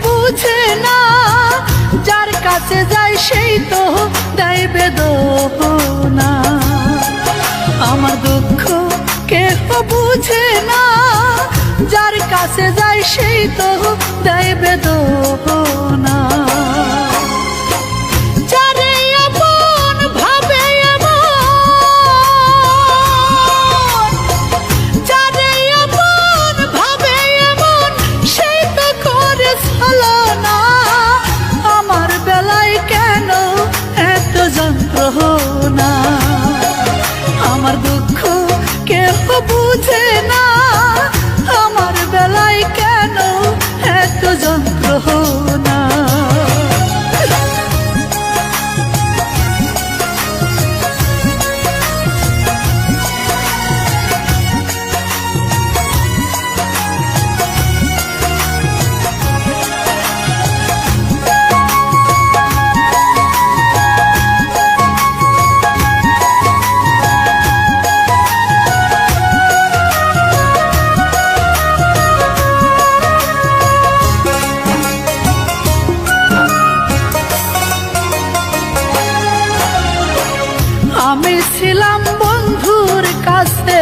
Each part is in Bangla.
বুঝে না, যার কাছে যায় সেই তো দেয় বেদনা। আমার দুঃখ কেহ বুঝে না, যার কাছে যায় সেই তো দেয় বেদনা। আমার দুঃখ কেহ বুঝে না, আমার বেলায় কেন এত যন্ত্রণা। আমি ছিলাম বন্ধুর কাছে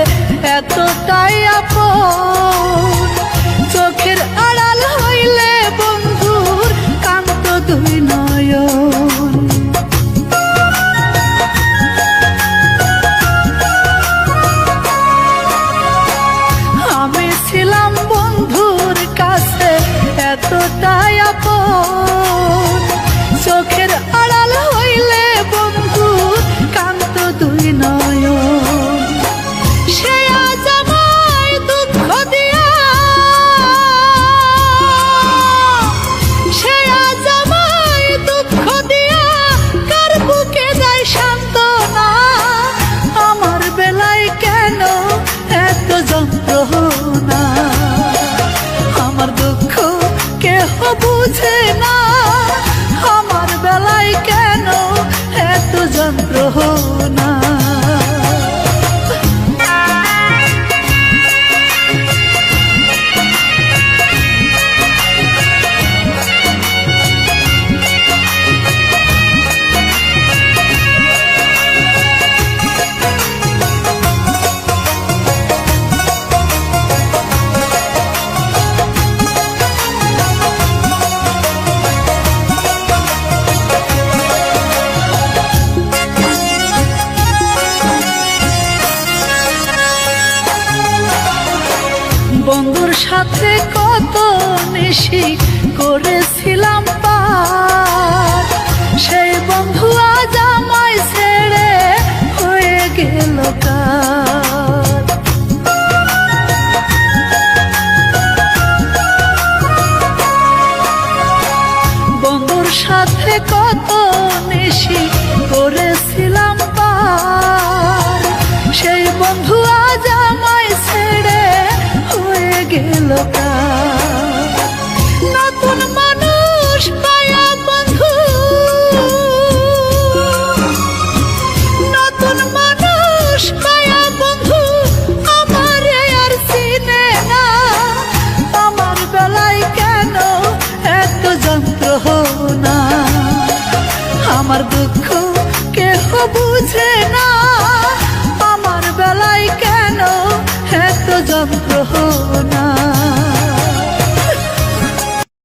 এতটাই আপন, চোখের আড়াল হইলে বন্ধুর কান্ত দুই নয়ন। আমি ছিলাম বন্ধুর কাছে এতটাই আপন, চোখের আড়াল হইলে বন্ধুর কান্ত দুই নয়ন। সে আজ আমায় দুঃখ দিয়া, সে আজ আমায় দুঃখ দিয়া কার বুকে দেয় সান্ত্বনা। আমার বেলায় কেন এত যন্ত্রণা, আমার দুঃখ কেহ বুঝে না, আমার বেলায় কেন এত যন্ত্রণা। বন্ধুর সাথে কত নিশি করেছিলাম পার, সেই বন্ধু আজ আমায় ছেড়ে হয়ে গেল কার। বন্ধুর সাথে কত নিশি করেছিলাম পার, সেই বন্ধু আজ আমায় ছেড়ে গেল কার। নতুন মানুষ পায়া বন্ধু, নতুন মানুষ পায়া বন্ধু আমার আর চিনে না। আমার বেলায় কেন এত যন্ত্রণা, আমার দুঃখ কেহ বুঝে না, আমার বেলায় কেন এত যন্ত্রণা।